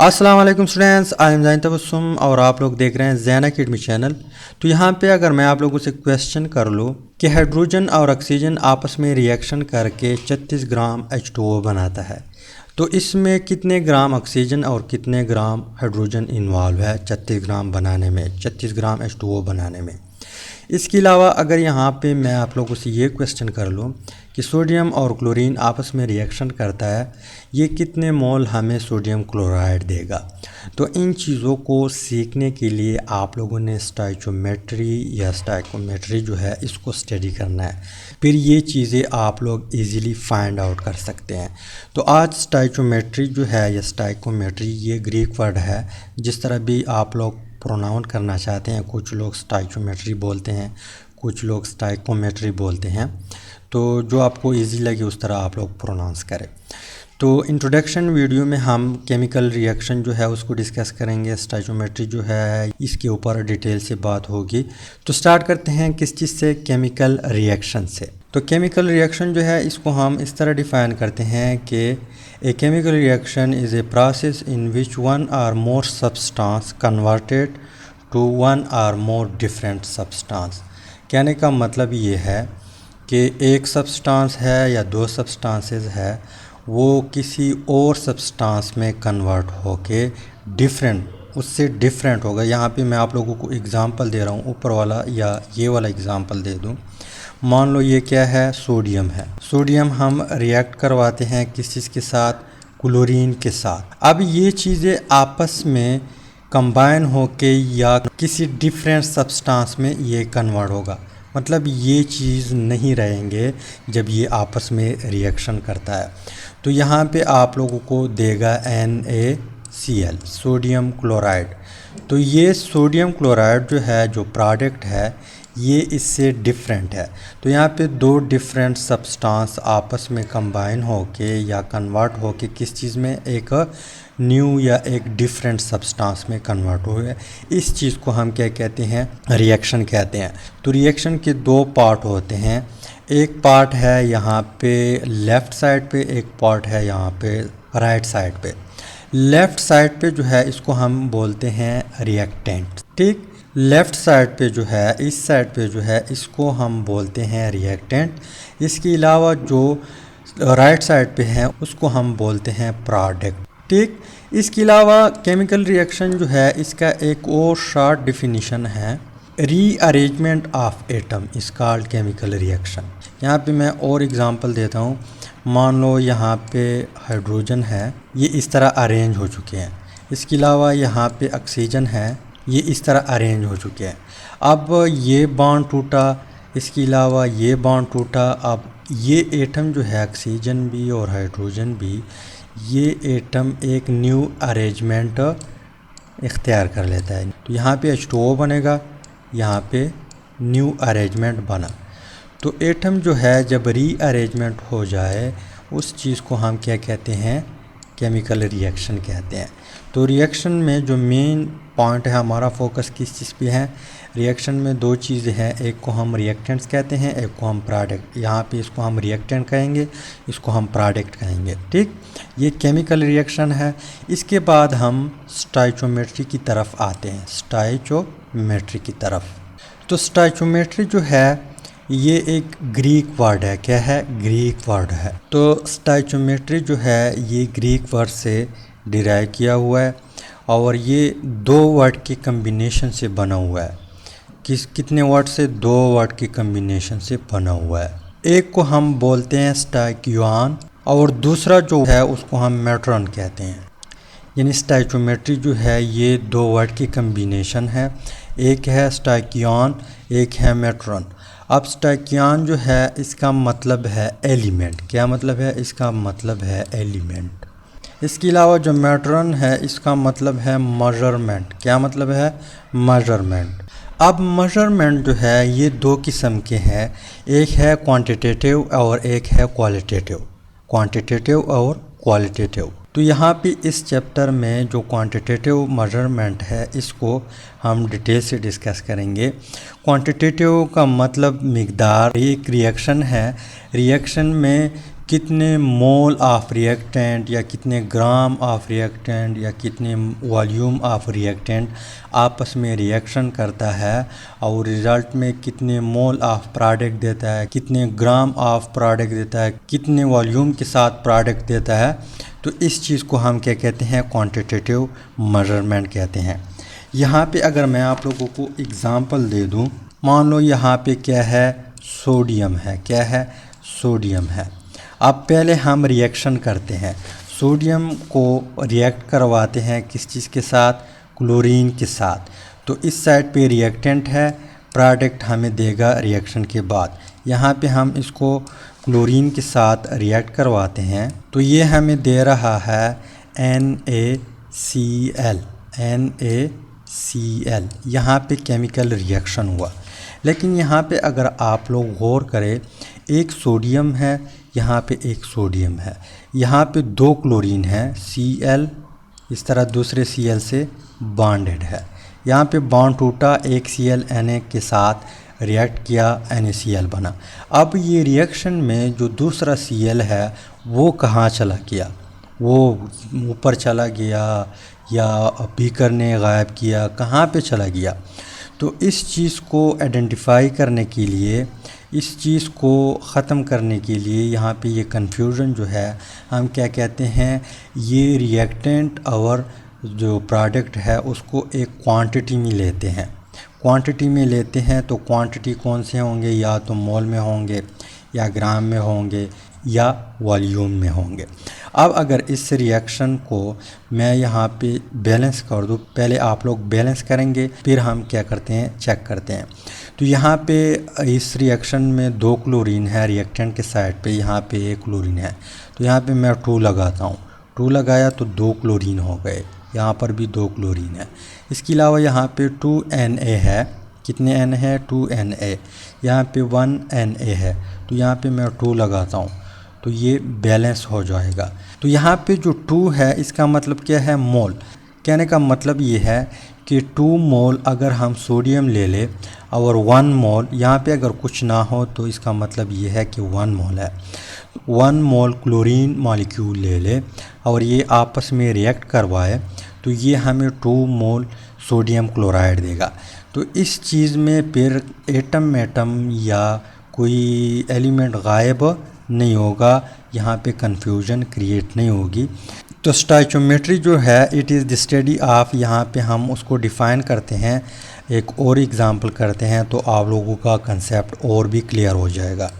अस्सलाम वालेकुम students, I am ज़ैन तबस्सुम और आप लोग देख रहे हैं ज़ैन अकेडमी चैनल। तो यहाँ पे अगर मैं आप लोगों से क्वेश्चन कर लूँ कि हाइड्रोजन और ऑक्सीजन आपस में रिएक्शन करके 36 ग्राम H2O बनाता है, तो इसमें कितने ग्राम ऑक्सीजन और कितने ग्राम हाइड्रोजन इन्वॉल्व है 36 ग्राम बनाने में, 36 ग्राम H2O बनाने में। इसके अलावा अगर यहाँ पे मैं आप लोगों से ये क्वेश्चन कर लूँ कि सोडियम और क्लोरीन आपस में रिएक्शन करता है, ये कितने मोल हमें सोडियम क्लोराइड देगा। तो इन चीज़ों को सीखने के लिए आप लोगों ने स्टोइचियोमेट्री या स्टोइकियोमेट्री जो है इसको स्टडी करना है, फिर ये चीज़ें आप लोग इजीली फाइंड आउट कर सकते हैं। तो आज स्टोइचियोमेट्री जो है या स्टोइकियोमेट्री ये ग्रीक वर्ड है, जिस तरह भी आप लोग प्रोनाउन करना चाहते हैं, कुछ लोग स्टोइचियोमेट्री बोलते हैं, कुछ लोग स्टोइकियोमेट्री बोलते हैं, तो जो आपको इजी लगे उस तरह आप लोग प्रोनाउंस करें। तो इंट्रोडक्शन वीडियो में हम केमिकल रिएक्शन जो है उसको डिस्कस करेंगे, स्टोइचियोमेट्री जो है इसके ऊपर डिटेल से बात होगी। तो स्टार्ट करते हैं किस चीज़ से, केमिकल रिएक्शन से। तो केमिकल रिएक्शन जो है इसको हम इस तरह डिफ़ाइन करते हैं कि a chemical reaction is a process in which one or more substance converted to one or more different substance. कहने का मतलब ये है कि एक सब्सटेंस है या दो सब्सटेंसेस है, वो किसी और सब्सटेंस में कन्वर्ट होके उससे डिफरेंट होगा। यहाँ पे मैं आप लोगों को एग्ज़ाम्पल दे रहा हूँ, ऊपर वाला या ये वाला एग्ज़ाम्पल दे दूँ। मान लो ये क्या है, सोडियम है। सोडियम हम रिएक्ट करवाते हैं किस चीज़ के साथ, क्लोरीन के साथ। अब ये चीज़ें आपस में कंबाइन होके या किसी डिफरेंट सब्सटेंस में ये कन्वर्ट होगा, मतलब ये चीज़ नहीं रहेंगे जब ये आपस में रिएक्शन करता है। तो यहाँ पे आप लोगों को देगा NaCl, सोडियम क्लोराइड। तो ये सोडियम क्लोराइड जो है, जो प्रोडक्ट है, ये इससे डिफरेंट है। तो यहाँ पे दो डिफरेंट सब्सटेंस आपस में कंबाइन होके या कन्वर्ट होके किस चीज़ में, एक न्यू या एक डिफरेंट सब्सटेंस में कन्वर्ट हुए, इस चीज़ को हम क्या कहते हैं, रिएक्शन कहते हैं। तो रिएक्शन के दो पार्ट होते हैं, एक पार्ट है यहाँ पे लेफ़्ट साइड पे, एक पार्ट है यहाँ पे राइट साइड पे। लेफ़्ट साइड पे जो है इसको हम बोलते हैं रिएक्टेंट, ठीक। लेफ़्ट साइड पे जो है, इस साइड पे जो है, इसको हम बोलते हैं रिएक्टेंट। इसके अलावा जो राइट साइड पे है उसको हम बोलते हैं प्रोडक्ट, ठीक। इसके अलावा केमिकल रिएक्शन जो है इसका एक और शॉर्ट डिफिनीशन है, rearrangement of atom is called chemical reaction. यहाँ पे मैं और एग्जांपल देता हूँ। मान लो यहाँ पे हाइड्रोजन है, ये इस तरह अरेंज हो चुके हैं। इसके अलावा यहाँ पे ऑक्सीजन है, ये इस तरह अरेंज हो चुके हैं। अब ये बॉन्ड टूटा, इसके अलावा ये बॉन्ड टूटा। अब ये एटम जो है, ऑक्सीजन भी और हाइड्रोजन भी, ये एटम एक न्यू अरेंजमेंट इख्तियार कर लेता है। तो यहाँ पे H2O बनेगा, यहाँ पे न्यू अरेंजमेंट बना। तो एटम जो है जब रीअरेंजमेंट हो जाए, उस चीज़ को हम क्या कहते हैं, केमिकल रिएक्शन कहते हैं। तो रिएक्शन में जो मेन पॉइंट है, हमारा फोकस किस चीज़ पे है, रिएक्शन में दो चीज़ें हैं, एक को हम रिएक्टेंट्स कहते हैं, एक को हम प्रोडक्ट। यहाँ पे इसको हम रिएक्टेंट कहेंगे, इसको हम प्रोडक्ट कहेंगे, ठीक। ये केमिकल रिएक्शन है। इसके बाद हम स्टोइचियोमेट्री की तरफ आते हैं, स्टोइचियोमेट्री की तरफ। तो स्टोइचियोमेट्री जो है ये एक ग्रीक वर्ड है, क्या है, ग्रीक वर्ड है। तो स्टोइचियोमेट्री जो है ये ग्रीक वर्ड से डिराइव किया हुआ है और ये दो वर्ड के कम्बिनेशन से बना हुआ है। कितने वर्ड से, दो वर्ड के कम्बिनेशन से बना हुआ है। एक को हम बोलते हैं स्टोइकियन और दूसरा जो है उसको हम मैट्रॉन कहते हैं। यानी स्टोइचियोमेट्री जो है ये दो वर्ड की कम्बिनेशन है, एक है स्टोइकियन, एक है मैट्रॉन। अब स्टोइकियन जो है इसका मतलब है एलिमेंट। क्या मतलब है, इसका मतलब है एलिमेंट। इसके अलावा जो मैट्रॉन है इसका मतलब है मेजरमेंट। क्या मतलब है, मेजरमेंट। अब मेजरमेंट जो है ये दो किस्म के हैं, एक है क्वांटिटेटिव और एक है क्वालिटेटिव। क्वांटिटेटिव और क्वालिटेटिव। तो यहाँ पे इस चैप्टर में जो क्वांटिटेटिव मेजरमेंट है इसको हम डिटेल से डिस्कस करेंगे। क्वांटिटेटिव का मतलब मिकदार। एक रिएक्शन है, रिएक्शन में कितने मोल ऑफ रिएक्टेंट या कितने ग्राम ऑफ रिएक्टेंट या कितने वॉल्यूम ऑफ रिएक्टेंट आपस में रिएक्शन करता है और रिज़ल्ट में कितने मोल ऑफ प्रोडक्ट देता है, कितने ग्राम ऑफ प्रोडक्ट देता है, कितने वॉल्यूम के साथ प्रोडक्ट देता है। तो इस चीज़ को हम क्या कहते हैं, क्वांटिटेटिव मेजरमेंट कहते हैं। यहाँ पे अगर मैं आप लोगों को एग्ज़ाम्पल दे दूँ, मान लो यहाँ पे क्या है, सोडियम है। क्या है? सोडियम है। अब पहले हम रिएक्शन करते हैं, सोडियम को रिएक्ट करवाते हैं किस चीज़ के साथ, क्लोरीन के साथ। तो इस साइड पे रिएक्टेंट है, प्रोडक्ट हमें देगा रिएक्शन के बाद। यहाँ पे हम इसको क्लोरीन के साथ रिएक्ट करवाते हैं तो ये हमें दे रहा है NaCl। NaCl यहाँ पे केमिकल रिएक्शन हुआ। लेकिन यहाँ पे अगर आप लोग गौर करें, एक सोडियम है, यहाँ पे एक सोडियम है, यहाँ पे दो क्लोरीन है, Cl इस तरह दूसरे Cl से बॉन्डेड है। यहाँ पे बॉन्ड टूटा, एक Cl Na के साथ रिएक्ट किया, NaCl बना। अब ये रिएक्शन में जो दूसरा Cl है वो कहाँ चला गया, वो ऊपर चला गया या बीकर ने गायब किया, कहाँ पे चला गया। तो इस चीज़ को आइडेंटिफाई करने के लिए, इस चीज़ को ख़त्म करने के लिए यहाँ पे ये कन्फ्यूज़न जो है, हम क्या कहते हैं, ये रिएक्टेंट और जो प्रोडक्ट है उसको एक क्वांटिटी में लेते हैं। क्वांटिटी में लेते हैं तो क्वांटिटी कौन से होंगे, या तो मोल में होंगे या ग्राम में होंगे या वॉल्यूम में होंगे। अब अगर इस रिएक्शन को मैं यहाँ पे बैलेंस कर दूँ, पहले आप लोग बैलेंस करेंगे फिर हम क्या करते हैं, चेक करते हैं। तो यहाँ पे इस रिएक्शन में दो क्लोरीन है, रिएक्टेंट के साइड पे यहाँ पे एक क्लोरीन है। तो यहाँ पे मैं 2 लगाता हूँ, 2 लगाया तो 2 क्लोरीन हो गए, यहाँ पर भी 2 क्लोरीन है। इसके अलावा यहाँ पे 2Na है, कितने N है, 2Na। यहाँ पे 1Na है, तो यहाँ पे मैं 2 लगाता हूँ तो ये बैलेंस हो जाएगा। तो यहाँ पे जो 2 है इसका मतलब क्या है, मोल। कहने का मतलब ये है कि 2 मोल अगर हम सोडियम ले ले और 1 मोल, यहाँ पे अगर कुछ ना हो तो इसका मतलब ये है कि 1 मोल है। 1 मोल क्लोरीन मॉलिक्यूल ले ले और ये आपस में रिएक्ट करवाए तो ये हमें 2 मोल सोडियम क्लोराइड देगा। तो इस चीज़ में फिर एटम या कोई एलिमेंट गायब नहीं होगा, यहाँ पे कंफ्यूजन क्रिएट नहीं होगी। तो स्टोइचियोमेट्री जो है it is the study of, यहाँ पे हम उसको डिफ़ाइन करते हैं, एक और एग्जांपल करते हैं तो आप लोगों का कंसेप्ट और भी क्लियर हो जाएगा।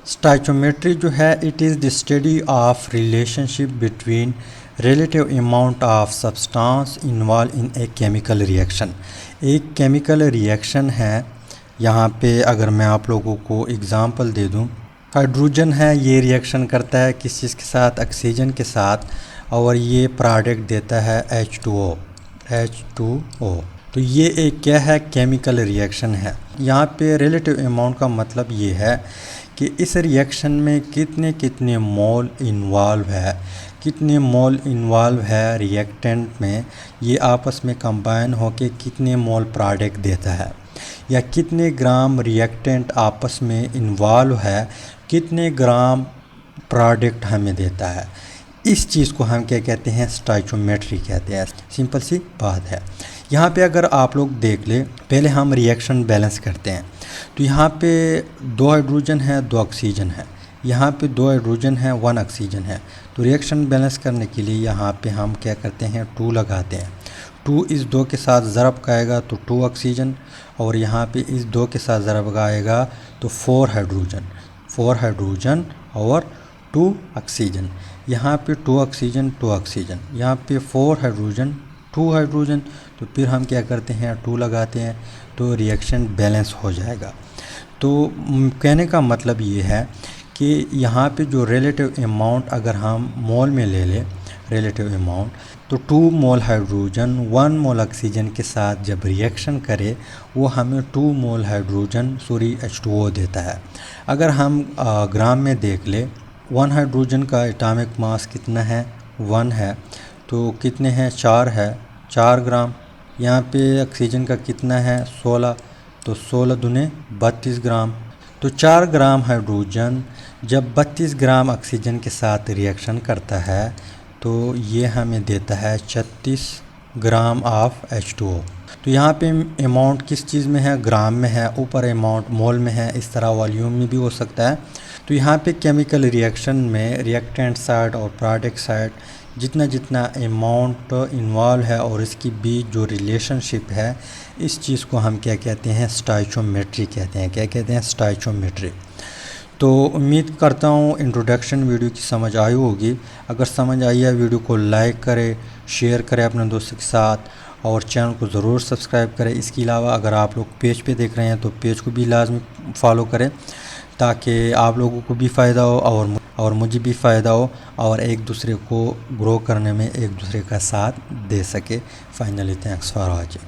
स्टोइचियोमेट्री जो है it is the study of relationship between relative amount of substance involve in A chemical reaction. एक केमिकल रिएक्शन है, यहाँ पे अगर मैं आप लोगों को एग्जांपल दे दूँ, हाइड्रोजन है, ये रिएक्शन करता है किस चीज़ के साथ, ऑक्सीजन के साथ, और ये प्रोडक्ट देता है H2O। तो ये एक क्या है, केमिकल रिएक्शन है। यहाँ पे रिलेटिव अमाउंट का मतलब ये है कि इस रिएक्शन में कितने कितने मोल इन्वॉल्व है, कितने मोल इन्वॉल्व है रिएक्टेंट में, ये आपस में कंबाइन होके कितने मोल प्रोडक्ट देता है, या कितने ग्राम रिएक्टेंट आपस में इन्वॉल्व है, कितने ग्राम प्रोडक्ट हमें देता है। इस चीज़ को हम क्या कहते हैं, स्टोइचियोमेट्री कहते हैं। सिंपल सी बात है। यहाँ पे अगर आप लोग देख ले, पहले हम रिएक्शन बैलेंस करते हैं। तो यहाँ पे 2 हाइड्रोजन है, 2 ऑक्सीजन है, यहाँ पे 2 हाइड्रोजन है, 1 ऑक्सीजन है। तो रिएक्शन बैलेंस करने के लिए यहाँ पे हम क्या करते हैं, 2 लगाते हैं। 2 इस 2 के साथ ज़रब आएगा तो 2 ऑक्सीजन, और यहाँ पे इस 2 के साथ ज़रब आएगा तो 4 हाइड्रोजन और 2 ऑक्सीजन। यहाँ पे 2 ऑक्सीजन 2 ऑक्सीजन, यहाँ पे 4 हाइड्रोजन 2 हाइड्रोजन। तो फिर हम क्या करते हैं, 2 लगाते हैं तो रिएक्शन बैलेंस हो जाएगा। तो कहने का मतलब ये है कि यहाँ पे जो रिलेटिव अमाउंट अगर हम मोल में ले लें, रिलेटिव अमाउंट, तो 2 मोल हाइड्रोजन 1 मोल ऑक्सीजन के साथ जब रिएक्शन करे वो हमें 2 मोल हाइड्रोजन H2O देता है। अगर हम ग्राम में देख ले, 1 हाइड्रोजन का एटॉमिक मास कितना है, 1 है, तो कितने हैं, 4 है, 4 ग्राम। यहाँ पे ऑक्सीजन का कितना है, 16, तो 16 दूने 32 ग्राम। तो 4 ग्राम हाइड्रोजन जब 32 ग्राम ऑक्सीजन के साथ रिएक्शन करता है तो ये हमें देता है 36 ग्राम ऑफ H2O। तो यहाँ पे अमाउंट किस चीज़ में है, ग्राम में है, ऊपर अमाउंट मोल में है, इस तरह वॉल्यूम में भी हो सकता है। तो यहाँ पे केमिकल रिएक्शन में रिएक्टेंट साइड और प्रोडक्ट साइड जितना जितना अमाउंट इन्वॉल्व है और इसकी बीच जो रिलेशनशिप है, इस चीज़ को हम क्या कहते हैं, स्टोइचियोमेट्री कहते हैं। क्या कहते हैं, स्टोइचियोमेट्री। तो उम्मीद करता हूँ इंट्रोडक्शन वीडियो की समझ आई होगी। अगर समझ आई है वीडियो को लाइक करें, शेयर करें अपने दोस्तों के साथ और चैनल को ज़रूर सब्सक्राइब करें। इसके अलावा अगर आप लोग पेज पे देख रहे हैं तो पेज को भी लाजमी फॉलो करें ताकि आप लोगों को भी फ़ायदा हो और मुझे भी फ़ायदा हो और एक दूसरे को ग्रो करने में एक दूसरे का साथ दे सके। Finally thanks for watching.